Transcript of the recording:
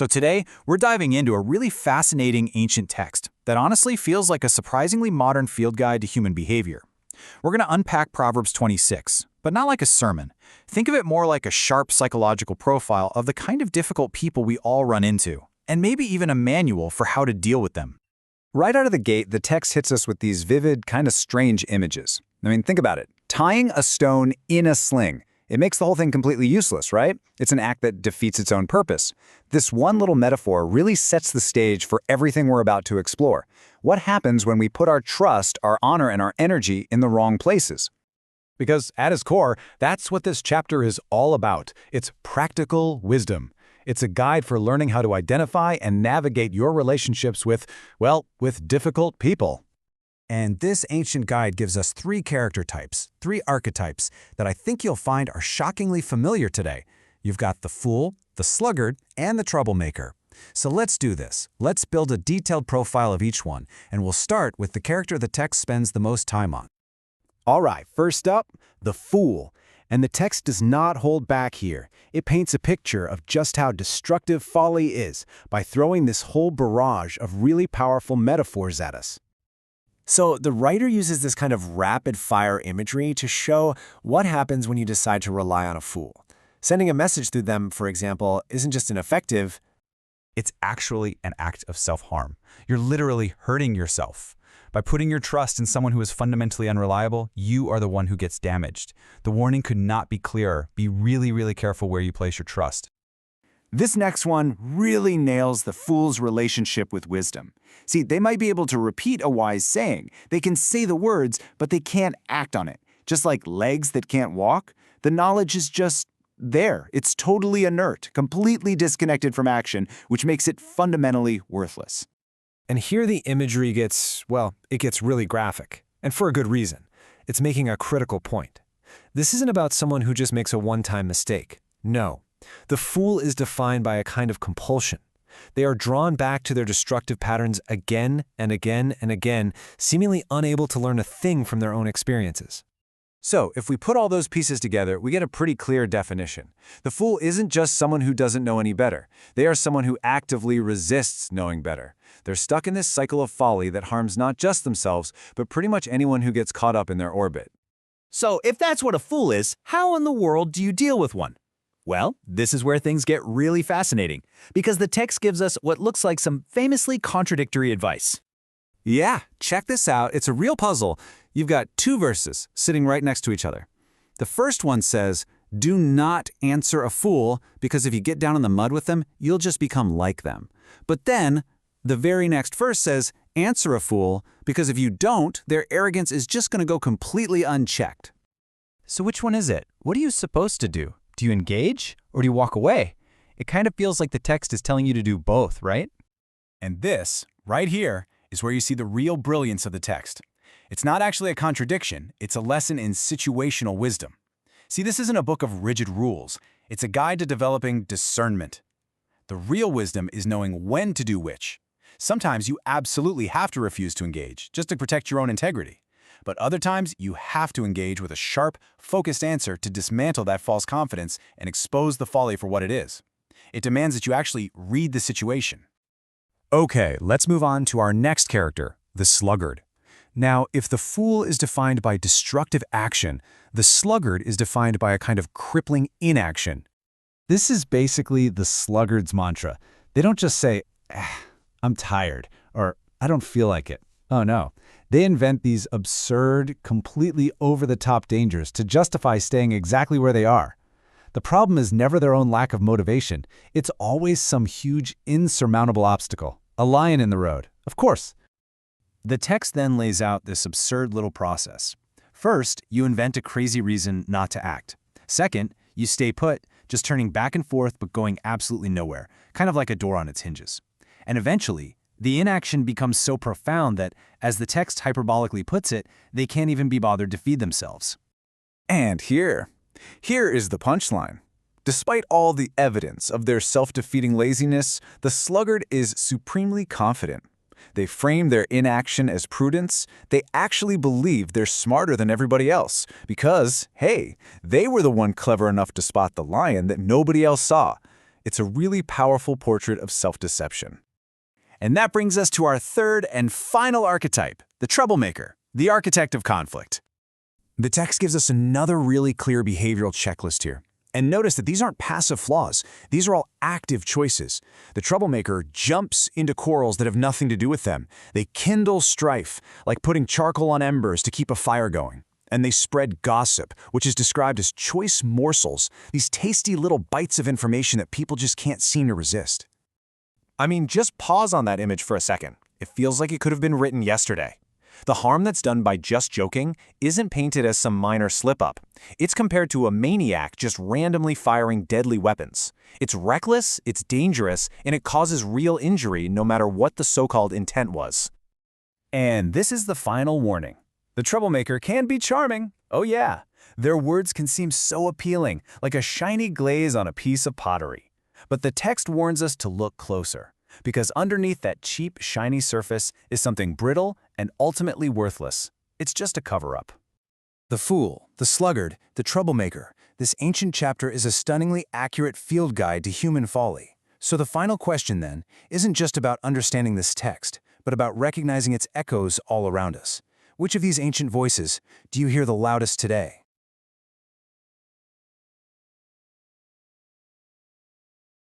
So today, we're diving into a really fascinating ancient text that honestly feels like a surprisingly modern field guide to human behavior. We're going to unpack Proverbs 26, but not like a sermon. Think of it more like a sharp psychological profile of the kind of difficult people we all run into, and maybe even a manual for how to deal with them. Right out of the gate, the text hits us with these vivid, kind of strange images. I mean, think about it. Tying a stone in a sling. It makes the whole thing completely useless, right? It's an act that defeats its own purpose. This one little metaphor really sets the stage for everything we're about to explore. What happens when we put our trust, our honor, and our energy in the wrong places? Because at its core, that's what this chapter is all about. It's practical wisdom. It's a guide for learning how to identify and navigate your relationships with difficult people. And this ancient guide gives us three character types, three archetypes that I think you'll find are shockingly familiar today. You've got the fool, the sluggard, and the troublemaker. So let's do this. Let's build a detailed profile of each one, and we'll start with the character the text spends the most time on. All right, first up, the fool. And the text does not hold back here. It paints a picture of just how destructive folly is by throwing this whole barrage of really powerful metaphors at us. So the writer uses this kind of rapid-fire imagery to show what happens when you decide to rely on a fool. Sending a message through them, for example, isn't just ineffective. It's actually an act of self-harm. You're literally hurting yourself. By putting your trust in someone who is fundamentally unreliable, you are the one who gets damaged. The warning could not be clearer. Be really, really careful where you place your trust. This next one really nails the fool's relationship with wisdom. See, they might be able to repeat a wise saying. They can say the words, but they can't act on it. Just like legs that can't walk, the knowledge is just there. It's totally inert, completely disconnected from action, which makes it fundamentally worthless. And here the imagery gets really graphic. And for a good reason. It's making a critical point. This isn't about someone who just makes a one-time mistake. No. The fool is defined by a kind of compulsion. They are drawn back to their destructive patterns again and again and again, seemingly unable to learn a thing from their own experiences. So, if we put all those pieces together, we get a pretty clear definition. The fool isn't just someone who doesn't know any better. They are someone who actively resists knowing better. They're stuck in this cycle of folly that harms not just themselves, but pretty much anyone who gets caught up in their orbit. So, if that's what a fool is, how in the world do you deal with one? Well, this is where things get really fascinating, because the text gives us what looks like some famously contradictory advice. Yeah, check this out. It's a real puzzle. You've got two verses sitting right next to each other. The first one says, "Do not answer a fool, because if you get down in the mud with them, you'll just become like them." But then, the very next verse says, "Answer a fool, because if you don't, their arrogance is just going to go completely unchecked." So which one is it? What are you supposed to do? Do you engage, or do you walk away? It kind of feels like the text is telling you to do both, right? And this, right here, is where you see the real brilliance of the text. It's not actually a contradiction, it's a lesson in situational wisdom. See, this isn't a book of rigid rules. It's a guide to developing discernment. The real wisdom is knowing when to do which. Sometimes you absolutely have to refuse to engage, just to protect your own integrity. But other times, you have to engage with a sharp, focused answer to dismantle that false confidence and expose the folly for what it is. It demands that you actually read the situation. Okay, let's move on to our next character, the sluggard. Now, if the fool is defined by destructive action, the sluggard is defined by a kind of crippling inaction. This is basically the sluggard's mantra. They don't just say, "I'm tired," or "I don't feel like it." Oh no. They invent these absurd, completely over-the-top dangers to justify staying exactly where they are. The problem is never their own lack of motivation. It's always some huge, insurmountable obstacle. A lion in the road, of course. The text then lays out this absurd little process. First, you invent a crazy reason not to act. Second, you stay put, just turning back and forth but going absolutely nowhere, kind of like a door on its hinges. And eventually, the inaction becomes so profound that, as the text hyperbolically puts it, they can't even be bothered to feed themselves. And here is the punchline. Despite all the evidence of their self-defeating laziness, the sluggard is supremely confident. They frame their inaction as prudence. They actually believe they're smarter than everybody else because, hey, they were the one clever enough to spot the lion that nobody else saw. It's a really powerful portrait of self-deception. And that brings us to our third and final archetype, the troublemaker, the architect of conflict. The text gives us another really clear behavioral checklist here. And notice that these aren't passive flaws. These are all active choices. The troublemaker jumps into quarrels that have nothing to do with them. They kindle strife, like putting charcoal on embers to keep a fire going. And they spread gossip, which is described as choice morsels, these tasty little bites of information that people just can't seem to resist. I mean, just pause on that image for a second. It feels like it could have been written yesterday. The harm that's done by just joking isn't painted as some minor slip-up. It's compared to a maniac just randomly firing deadly weapons. It's reckless, it's dangerous, and it causes real injury no matter what the so-called intent was. And this is the final warning. The troublemaker can be charming. Oh yeah, their words can seem so appealing, like a shiny glaze on a piece of pottery. But the text warns us to look closer, because underneath that cheap, shiny surface is something brittle and ultimately worthless. It's just a cover-up. The fool, the sluggard, the troublemaker. This ancient chapter is a stunningly accurate field guide to human folly. So the final question, then, isn't just about understanding this text, but about recognizing its echoes all around us. Which of these ancient voices do you hear the loudest today?